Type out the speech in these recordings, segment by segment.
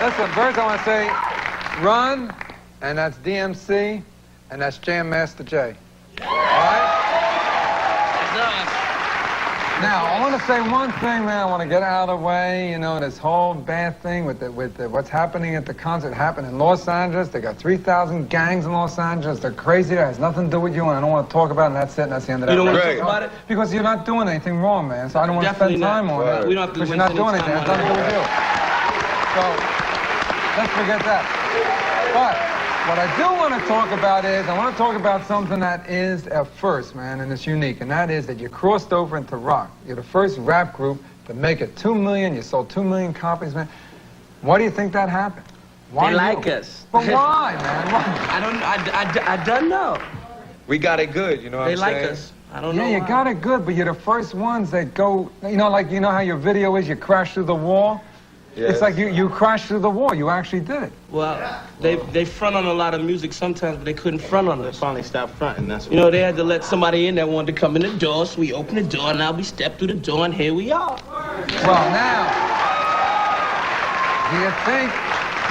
Listen, first I want to say, run, and that's D.M.C, and that's Jam Master Jay. All right? Now, I want to say one thing, man. I want to get out of the way. You know, this whole bad thing with what's happening at the concert happened in Los Angeles. They got 3,000 gangs in Los Angeles. They're crazy. That has nothing to do with you, and I don't want to talk about it, and that's it, and that's the end of that. You don't want to talk about it? Because you're not doing anything wrong, man, so I don't want to spend time on that. We don't have to because you're not doing anything. It has nothing to do with you. So, let's forget that. But what I do want to talk about is, I want to talk about something that is a first, man, and it's unique, and that is that you crossed over into rock. You're the first rap group to make it 2 million. You sold 2 million copies, man. Why do you think that happened? Why they like us. But why, man? Why? I don't know. We got it good, you know what I'm saying? They like us. I don't know. Yeah, you why. got it good, but you're the first ones that go, you know, like, you know how your video is, you crash through the wall? Yes. It's like you crashed through the wall. You actually did it. Well, they front on a lot of music sometimes, but they couldn't front on us. They finally stopped fronting, that's what. You know, they had to let somebody in that wanted to come in the door, so we opened the door, now we stepped through the door, and here we are. Well, now, do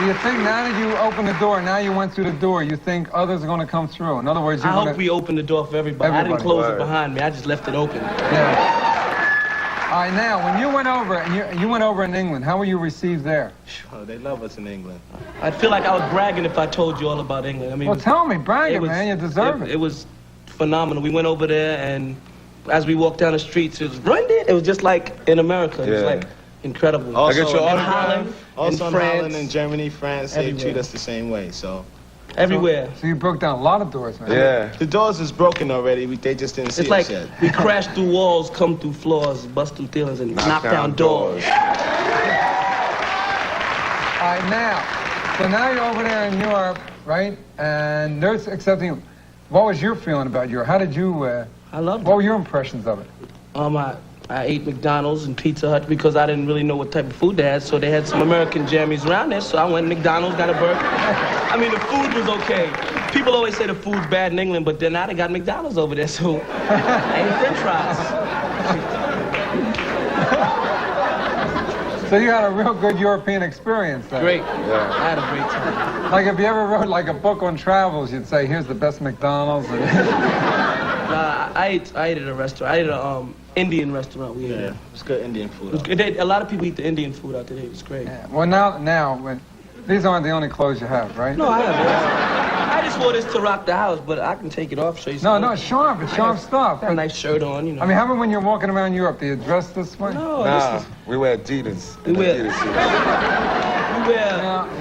you think now that you opened the door, now you went through the door, you think others are going to come through? In other words, I hope we opened the door for everybody. I didn't close it behind me. I just left it open. Yeah. All right, now, when you went over, and you went over in England, how were you received there? Oh, they love us in England. I'd feel like I was bragging if I told you all about England. I mean, well, tell me, brag it, man. You deserve it. It was phenomenal. We went over there, and as we walked down the streets, it was London. It was just like in America. It was like incredible. Also, in Holland, also in France, Holland and Germany, France, they treat us the same way, so. Everywhere. So you broke down a lot of doors, man. Yeah. The doors is broken already. They just didn't see it's like yet. We crashed through walls, come through floors, bust through ceilings, and knock down doors. All right, now, so now you're over there in Europe, right? And they're accepting you. What was your feeling about Europe? How did you, I loved it. What were your impressions of it? I ate McDonald's and Pizza Hut because I didn't really know what type of food they had, so they had some American jammies around there, so I went to McDonald's, got a burger. I mean, the food was okay. People always say the food's bad in England, but then now they got McDonald's over there, so I ate French fries. So you had a real good European experience then? Great. Yeah. I had a great time. Like if you ever wrote like a book on travels, you'd say, here's the best McDonald's. I ate at a restaurant. I ate at an Indian restaurant. Yeah, it's good Indian food. A lot of people eat the Indian food out there. It was great. Yeah. Well, now, these aren't the only clothes you have, right? No, I have. I just wore this to rock the house, but I can take it off, show you something. No, it's sharp. It's sharp stuff. Got a nice shirt on, you know. I mean, how about when you're walking around Europe, do you dress this way? No, nah, we wear Adidas. We wear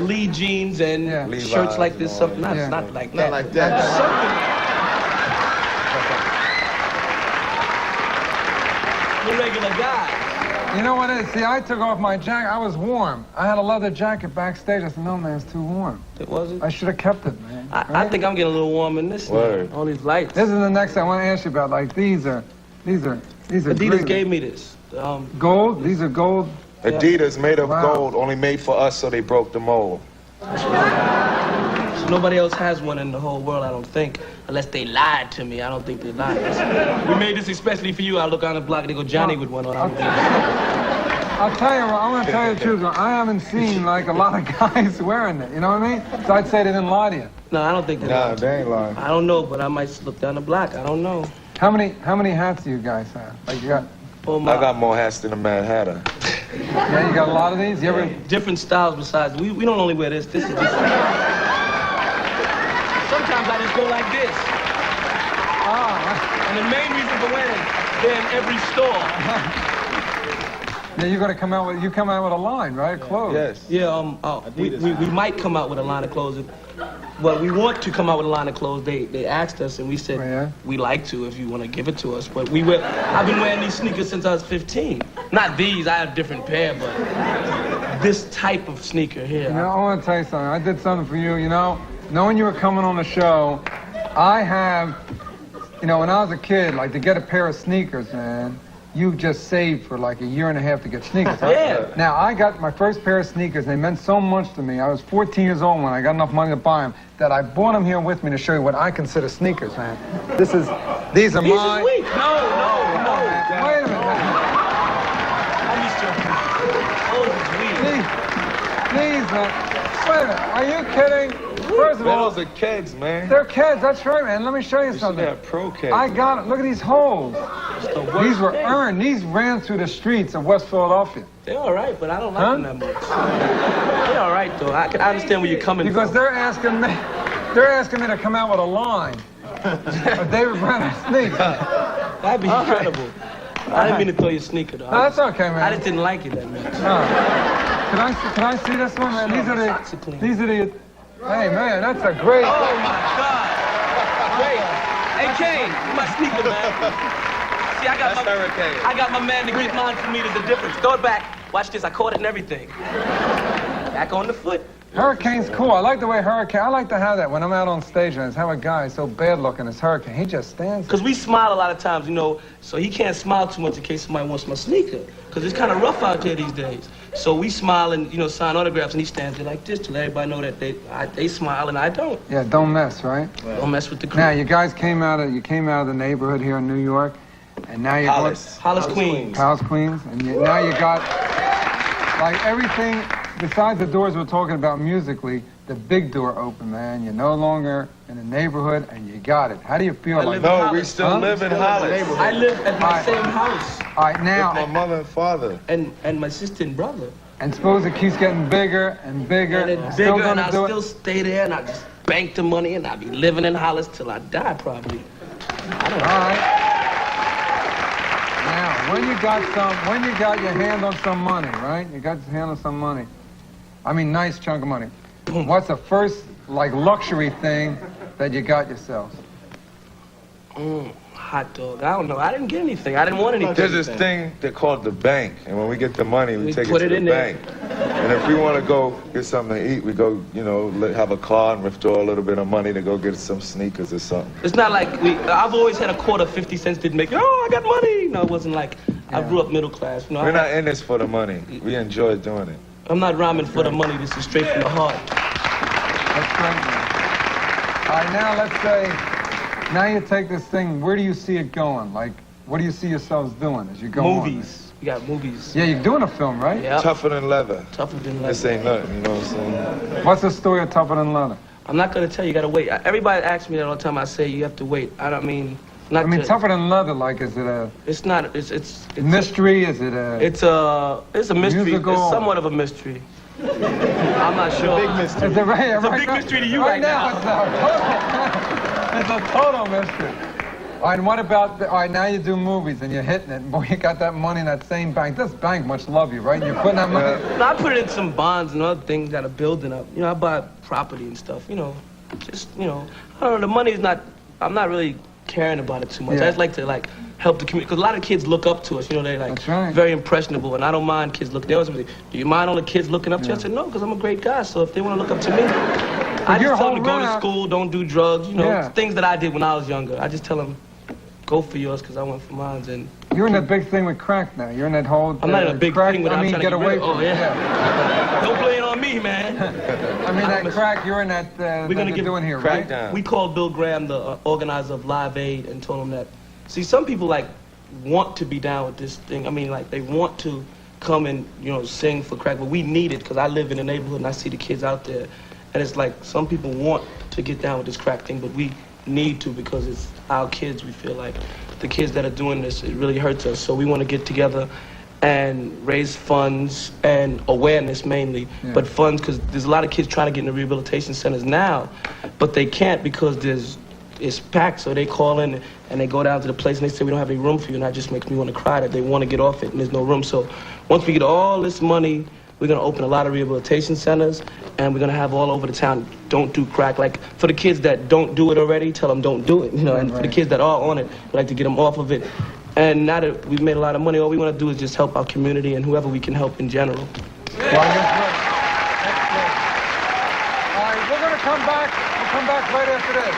Lee jeans and shirts like this. Something not like that. Not like that. A regular guy. You know what it is? See, I took off my jacket. I was warm. I had a leather jacket backstage. I said, no, man, it's too warm. It wasn't? I should have kept it, man. I think I'm getting a little warm in this. All these lights. This is the next thing I want to ask you about. Like, these are Adidas green. gave me this. Gold? These are gold? Adidas made of gold, only made for us, so they broke the mold. So nobody else has one in the whole world, I don't think. Unless they lied to me. I don't think they lied. We made this especially for you. I look on the block, they go, Johnny with one on. I'll tell you, I want to tell you the truth. I haven't seen, like, a lot of guys wearing it. You know what I mean? So I'd say they didn't lie to you. No, I don't think they lied. Nah, they ain't lying. I don't know, but I might look down the block. I don't know. How many hats do you guys have? Like, you got... I got more hats than a Mad Hatter. Yeah, you got a lot of these? You ever... Different styles besides. We don't only wear this. This is just... Sometimes I just go like this. And the main reason for wearing it, they're in every store. Yeah, you're gonna come out with a line, right? Clothes. Yes. Yeah. We might come out with a line of clothes. Well, we want to come out with a line of clothes. They asked us, and we said we like to if you want to give it to us. But I've been wearing these sneakers since I was 15. Not these. I have a different pair, but this type of sneaker here. You know, I want to tell you something. I did something for you. You know, knowing you were coming on the show, I have. You know, when I was a kid, like to get a pair of sneakers, man. You just saved for like a year and a half to get sneakers. Yeah. Now, I got my first pair of sneakers, and they meant so much to me. I was 14 years old when I got enough money to buy them, that I brought them here with me to show you what I consider sneakers, man. These are mine. These is weak. No. Wait a minute. I'm just joking. Oh, it's weak. These, man. Wait a minute, are you kidding? First of all, those are kegs, man. they're kids, that's right, man. Let me show you something. They're pro kegs. I got it. Look at these holes. These were earned. These ran through the streets of West Philadelphia. They're all right, but I don't like them that much. They're all right, though. I understand where you're coming because from. they're asking me to come out with a line. A David Brenner sneaker. That'd be incredible. I didn't mean to throw your sneaker, though. No, that's okay, man. I just didn't like it that much. Can I see this one, man? These are the. Hey, man, that's a great. Oh my God! Great. Hey, Kane, my sneaker, man. See, I got my man to get mine for me. There's a difference. Throw it back. Watch this. I caught it and everything. Back on the foot. Hurricane's cool. I like the way Hurricane. I like to have that when I'm out on stage and I have a guy so bad looking as Hurricane. He just stands. Because we smile a lot of times, you know, so he can't smile too much in case somebody wants my sneaker. Because it's kind of rough out there these days. So we smile and, you know, sign autographs, and he stands there like this to let everybody know that they smile and I don't. Yeah, don't mess, right? Don't mess with the crew. Now, you guys came out of the neighborhood here in New York, and now you're Hollis, Queens. Hollis, Queens, and now you got like everything besides the doors we're talking about musically. The big door open, man. You're no longer in the neighborhood, and you got it. How do you feel like that? No, we still live in Hollis. I live at my same house. All right, now. With my mother and father. And my sister and brother. And suppose it keeps getting bigger and bigger. And it's bigger, and I'll still stay there, and I'll just bank the money, and I'll be living in Hollis till I die, probably. I don't know. All right. Now, when you got your hand on some money, right? You got your hand on some money. I mean, nice chunk of money. What's the first, like, luxury thing that you got yourselves? Hot dog. I don't know. I didn't get anything. I didn't want anything. There's this thing they call the bank, and when we get the money, we take it put to it the in there. bank. And if we want to go get something to eat, we go, you know, have a car and withdraw a little bit of money to go get some sneakers or something. It's not like I've always had a quarter, 50 cents didn't make, I got money. No, it wasn't like, I grew up middle class. You know, We're not in this for the money. We enjoy doing it. I'm not rhyming for the money. This is straight from the heart. That's great, man. All right, now let's say, now you take this thing, where do you see it going? Like, what do you see yourselves doing as you go on? Movies. We got movies. Yeah, you're doing a film, right? Yeah. Tougher than leather. Tougher than leather. This ain't nothing, you know what I'm saying? What's the story of Tougher Than Leather? I'm not going to tell you. You got to wait. Everybody asks me that all the time. I say you have to wait. Tougher Than Leather, like, is it a... It's not, it's mystery? Is it a... It's a mystery. Musical? It's somewhat of a mystery. I'm not sure. Big mystery. It's a big mystery to you right now. It's a total mystery. All right, and what about, all right, now you do movies and you're hitting it, and boy, you got that money in that same bank. This bank must love you, right? And you're putting that money... No, I put it in some bonds and other things that are building up. You know, I buy property and stuff, you know. Just, you know, I don't know, the money's not, I'm not really caring about it too much. Yeah. I just like to, like, help the community, because a lot of kids look up to us, you know, they're, like, That's right. very impressionable, and I don't mind kids looking. They always say, do you mind all the kids looking up to you? I said, no, because I'm a great guy, so if they want to look up to me, I just tell them to go to school, don't do drugs, you know, things that I did when I was younger. I just tell them, go for yours, because I went for mine, and... You're in that big thing with crack now. You're in that whole... I'm not in a big crack, thing with I'm trying to get away rid of. from Oh, yeah. Don't blame it on me, man. I mean, that crack, you're in that, We're gonna that you're doing here, crack right? down. We called Bill Graham, the organizer of Live Aid, and told him that, see, some people, like, want to be down with this thing. I mean, like, they want to come and, you know, sing for crack, but we need it, because I live in the neighborhood and I see the kids out there. And it's like, some people want to get down with this crack thing, but we need to, because it's our kids. We feel like the kids that are doing this, it really hurts us. So we want to get together and raise funds and awareness mainly, but funds, because there's a lot of kids trying to get in the rehabilitation centers now, but they can't because it's packed. So they call in and they go down to the place and they say, we don't have any room for you, and that just makes me want to cry that they want to get off it and there's no room. So once we get all this money, we're going to open a lot of rehabilitation centers, and we're going to have all over the town, don't do crack. Like, for the kids that don't do it already, tell them don't do it, you know, and for the kids that are on it, we like to get them off of it. And now that we've made a lot of money, all we want to do is just help our community and whoever we can help in general. Well, that's great. All right, we're going to come back. We'll come back right after this.